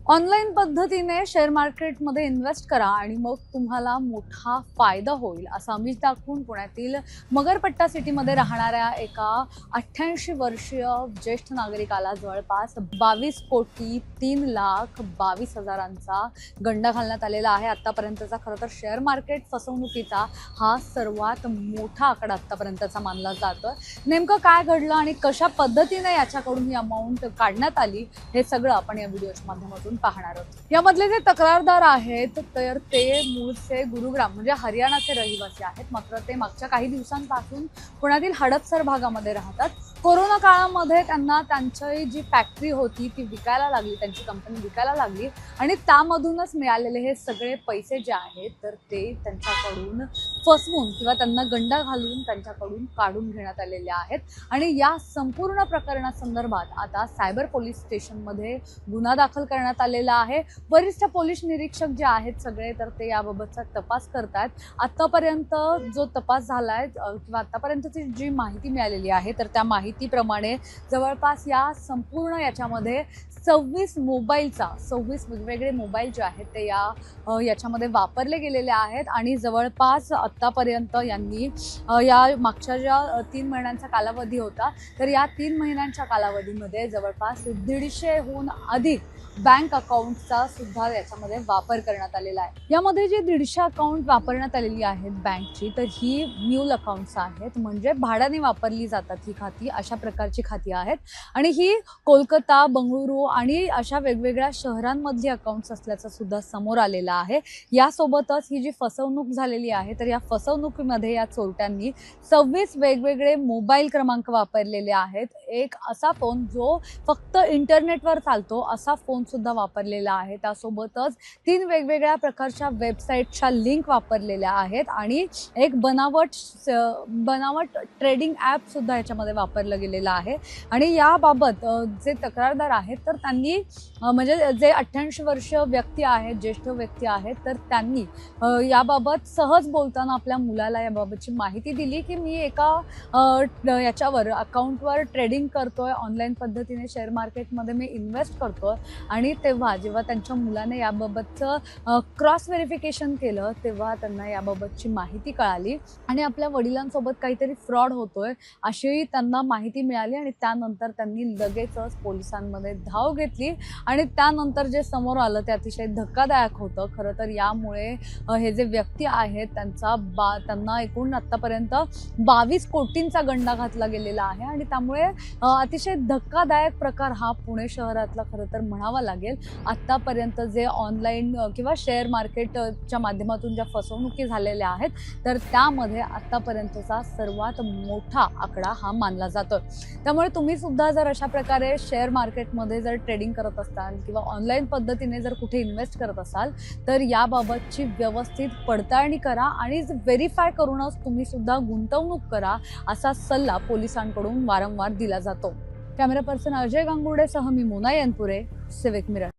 Online पद्धतीने share मार्केटमध्ये invest करा आणि मग तुम्हाला मोठा फायदा होईल असं आमिष दाखवून पुण्यातील मगरपट्टा सिटीमध्ये राहणाऱ्या एका 88 वर्षीय ज्येष्ठ नागरिकाला जवळपास 22,03,22,000चा गंडा घालण्यात आलेला आहे। आतापर्यंतचा खरं तर शेअर मार्केट फसवणुकीचा हा सर्वात मोठा आकडा आतापर्यंतचा मानला जातोय। नेमकं काय घडलं आणि कशा पद्धतीने याच्याकडून ही अमाउंट काढण्यात आली हे सगळं आपण या व्हिडिओच्या माध्यमातून पाहणार आहोत। यामधले जे तक्रारदार आहेत तर ते मूळचे गुरुग्राम म्हणजे हरियाणाचे रहिवासी आहेत, मात्र ते मागच्या काही दिवसांपासून पुण्यातील हडपसर भागामध्ये राहतात। कोरोना काळामध्ये त्यांना त्यांची जी फॅक्टरी होती ती विकायला लागली, त्यांची कंपनी विकायला लागली आणि त्यामधूनच मिळालेले हे सगळे पैसे जे आहेत तर ते त्यांच्याकडून फसवून किंवा त्यांना गंडा घालून त्यांच्याकडून काढून घेण्यात आलेले आहेत। आणि या संपूर्ण प्रकरणासंदर्भात आता सायबर पोलीस स्टेशनमध्ये गुन्हा दाखल करण्यात आलेला आहे। वरिष्ठ पोलीस निरीक्षक जे आहेत सगळे तर ते याबाबतचा तपास करतात। आतापर्यंत जो तपास झालाय किंवा आतापर्यंतची जी माहिती मिळालेली आहे तर त्या माहितीप्रमाणे जवळपास या संपूर्ण याच्यामध्ये 26 वेगवेगळे मोबाईल जे आहेत ते याच्यामध्ये वापरले गेलेले आहेत आणि जवळपास आतापर्यंत यांनी या मागच्या ज्या 3 महिन्यांचा कालावधी होता तर या 3 महिन्यांच्या कालावधीमध्ये जवळपास 150हून अधिक बँक अकाउंटचा सुद्धा याच्यामध्ये वापर करण्यात आलेला आहे। यामध्ये जे 150 अकाउंट वापरण्यात आलेली आहेत बँकची तर ही म्यूल अकाउंट्स आहेत, म्हणजे भाड्याने वापरली जातात ही खाती, अशा प्रकारची खाती आहेत आणि ही कोलकाता, बंगळुरू आणि अशा वेगवेगळ्या शहरांमधली अकाउंट्स असल्याचं सुद्धा समोर आलेलं आहे। यासोबतच ही जी फसवणूक झालेली आहे तर या फसवणुकीमध्ये या चोरट्यांनी 26 वेगवेगळे मोबाईल क्रमांक वापरलेले आहेत। एक असा फोन जो फक्त इंटरनेटवर चालतो असा फोन सुद्धा वापरलेला आहे। त्यासोबतच 3 वेगवेगळ्या प्रकारच्या वेबसाईटच्या लिंक वापरलेल्या आहेत आणि एक बनावट ट्रेडिंग ॲप सुद्धा याच्यामध्ये वापरलं गेलेलं आहे। आणि याबाबत जे तक्रारदार आहेत तर त्यांनी म्हणजे जे 88 वर्षीय व्यक्ती आहेत, ज्येष्ठ व्यक्ती आहेत तर त्यांनी याबाबत सहज बोलताना आपल्या मुलाला याबाबतची माहिती दिली की मी एका याच्यावर अकाउंटवर ट्रेडिंग करतोय, ऑनलाईन पद्धतीने शेअर मार्केटमध्ये मी इन्व्हेस्ट करतोय। आणि तेव्हा जेव्हा त्यांच्या मुलाने याबाबतचं क्रॉस व्हेरिफिकेशन केलं तेव्हा त्यांना याबाबतची माहिती कळाली आणि आपल्या वडिलांसोबत काहीतरी फ्रॉड होतोय अशी त्यांना माहिती मिळाली आणि त्यानंतर त्यांनी लगेचच पोलिसांमध्ये धाव घेतली आणि त्यानंतर जे समोर आलं ते अतिशय धक्कादायक होतं। खरं तर यामुळे हे जे व्यक्ती आहेत त्यांना एकूण आतापर्यंत 22 कोटींचा गंडा घातला गेलेला आहे आणि त्यामुळे अतिशय धक्कादायक प्रकार हा पुणे शहरातला खरं तर म्हणावा लागेल। आतापर्यंत जे ऑनलाईन किंवा शेअर मार्केटच्या माध्यमातून ज्या फसवणुकी झालेल्या आहेत तर त्यामध्ये आतापर्यंतचा सर्वात मोठा आकडा हा मानला जातो। त्यामुळे तुम्ही सुद्धा जर अशा प्रकारे शेअर मार्केटमध्ये जर ट्रेडिंग करत असाल किंवा ऑनलाईन पद्धतीने जर कुठे इन्व्हेस्ट करत असाल तर याबाबतची व्यवस्थित पडताळणी करा आणि व्हेरीफाय करूनच तुम्ही सुद्धा गुंतवणूक करा असा सल्ला पोलिसांकडून वारंवार दिला जातो। कॅमेरा पर्सन अजय गांगुर्डेसह मी मोना यनपुरे, सिविक मिरर।